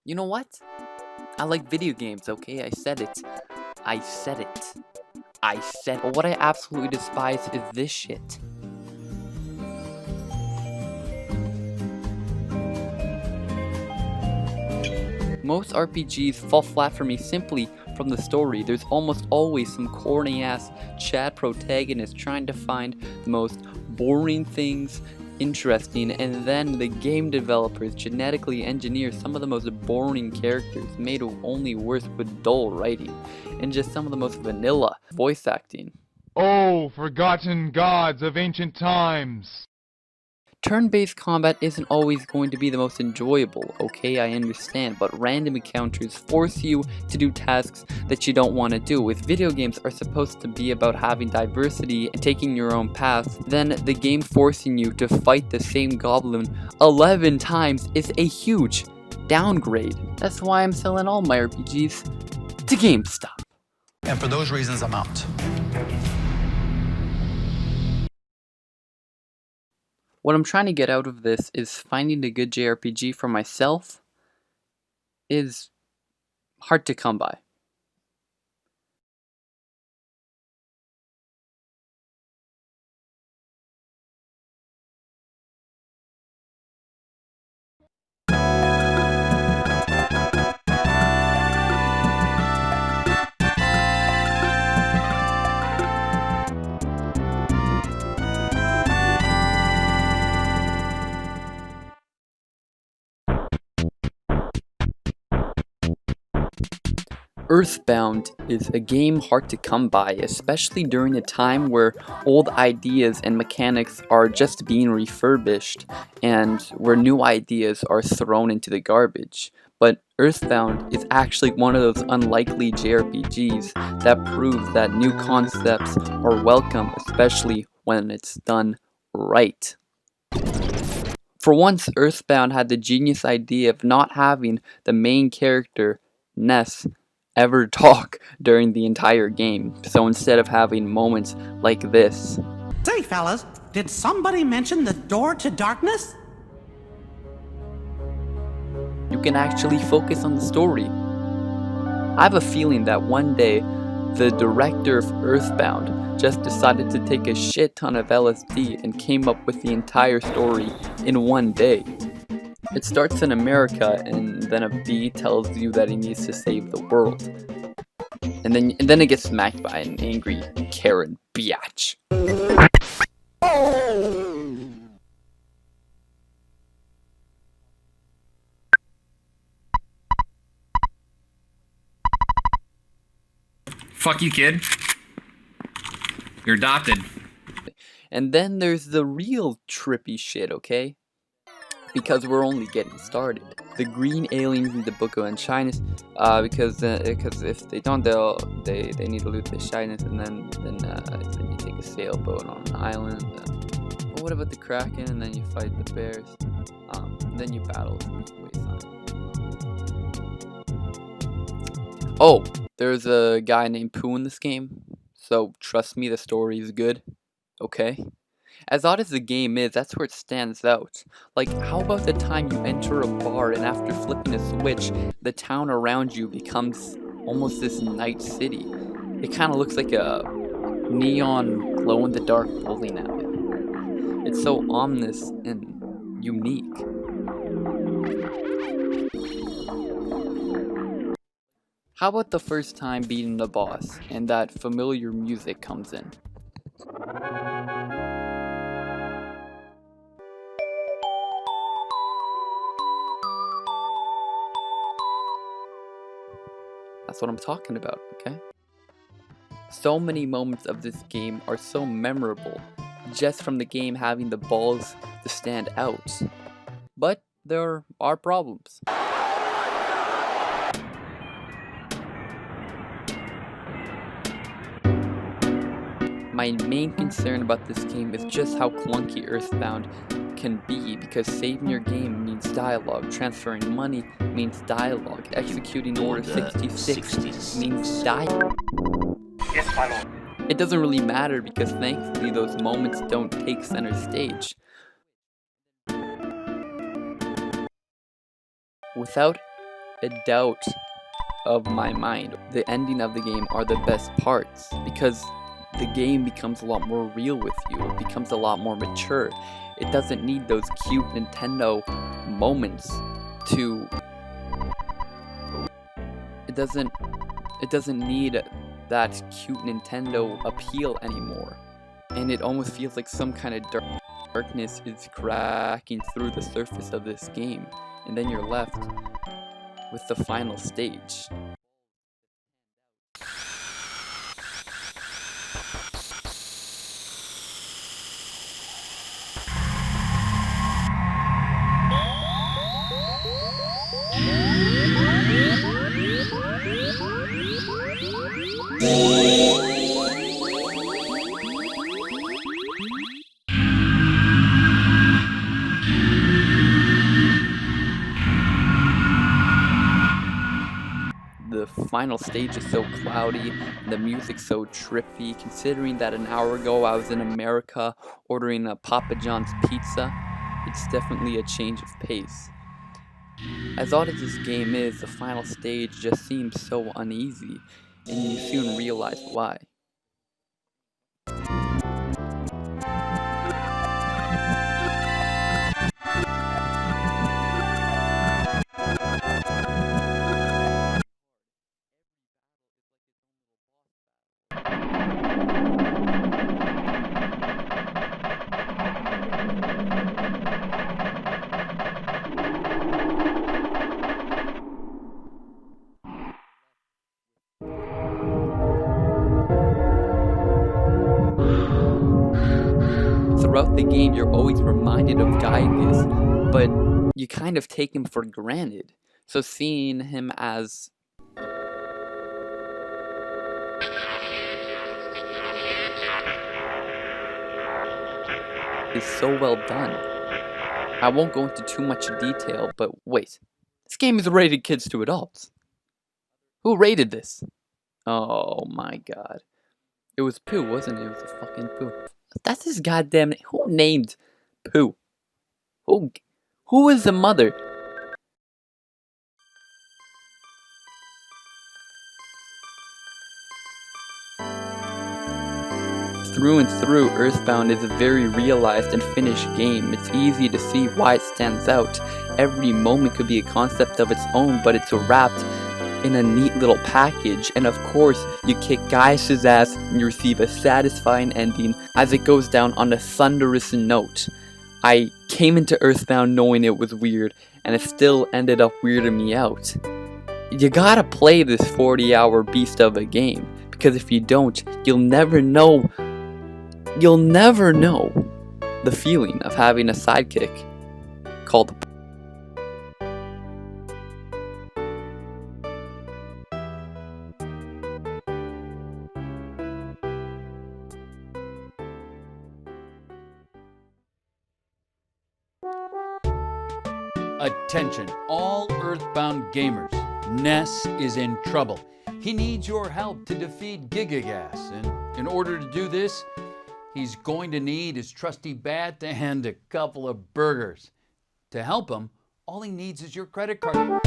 You know what? I like video games, okay? I said it. I said it. I said. But what I absolutely despise is this shit. Most RPGs fall flat for me simply from the story. There's almost always some corny ass Chad protagonist trying to find the most boring things interesting, and then the game developers genetically engineer some of the most boring characters, made only worse with dull writing, and just some of the most vanilla voice acting. Oh, forgotten gods of ancient times! Turn-based combat isn't always going to be the most enjoyable, okay, I understand, but random encounters force you to do tasks that you don't want to do. If video games are supposed to be about having diversity and taking your own path, then the game forcing you to fight the same goblin 11 times is a huge downgrade. That's why I'm selling all my RPGs to GameStop. And for those reasons, I'm out. What I'm trying to get out of this is finding a good JRPG for myself is hard to come by. Earthbound is a game hard to come by, especially during a time where old ideas and mechanics are just being refurbished and where new ideas are thrown into the garbage. But Earthbound is actually one of those unlikely JRPGs that proves that new concepts are welcome, especially when it's done right. For once, Earthbound had the genius idea of not having the main character, Ness, ever talk during the entire game. So instead of having moments like this, Say, fellas, did somebody mention the door to darkness? you can actually focus on the story. I have a feeling that one day, the director of Earthbound just decided to take a shit ton of LSD and came up with the entire story in one day. It starts in America, and then a bee tells you that he needs to save the world. And then it gets smacked by an angry Karen biatch. Fuck you, kid. You're adopted. And then there's the real trippy shit, okay? Because we're only getting started. The green aliens in the Book of Shyness, because if they don't, they need to loot the shyness, and then you take a sailboat on an island. But what about the Kraken? And then you fight the bears. And then you battle the wasteland. Oh, there's a guy named Pooh in this game, so trust me, the story is good. Okay. As odd as the game is, that's where it stands out. Like, how about the time you enter a bar and after flipping a switch, the town around you becomes almost this night city? It kind of looks like a neon glow-in-the-dark bowling alley. It's so ominous and unique. How about the first time beating the boss and that familiar music comes in? That's what I'm talking about, okay? So many moments of this game are so memorable, just from the game having the balls to stand out. But there are problems. My main concern about this game is just how clunky Earthbound can be, because saving your game means dialogue, transferring money means dialogue, executing Order 66 means dialogue. Yes, my lord. It doesn't really matter because thankfully those moments don't take center stage. Without a doubt of my mind. The ending of the game are the best parts because the game becomes a lot more real with you. It becomes a lot more mature. It doesn't need those cute Nintendo moments to... It doesn't need that cute Nintendo appeal anymore. And it almost feels like some kind of darkness is cracking through the surface of this game. And then you're left with the final stage. The final stage is so cloudy and the music's so trippy, considering that an hour ago I was in America ordering a Papa John's pizza. It's definitely a change of pace. As odd as this game is, the final stage just seems so uneasy, and you soon realize why. Throughout the game, you're always reminded of Gygas, but you kind of take him for granted. So seeing him as is so well done. I won't go into too much detail, but wait. This game is rated kids to adults. Who rated this? Oh my god. It was Pooh, wasn't it? It was a fucking Pooh. That's his goddamn name. Who named Pooh? Who is the mother? Through and through, Earthbound is a very realized and finished game. It's easy to see why it stands out. Every moment could be a concept of its own, but it's wrapped in a neat little package. And of course, you kick Gaius' ass and you receive a satisfying ending as it goes down on a thunderous note. I came into Earthbound knowing it was weird, and it still ended up weirding me out. You gotta play this 40-hour beast of a game, because if you don't, you'll never know the feeling of having a sidekick called Attention, all Earthbound gamers. Ness is in trouble. He needs your help to defeat Gigagas, and in order to do this, he's going to need his trusty bat and a couple of burgers. To help him, all he needs is your credit card.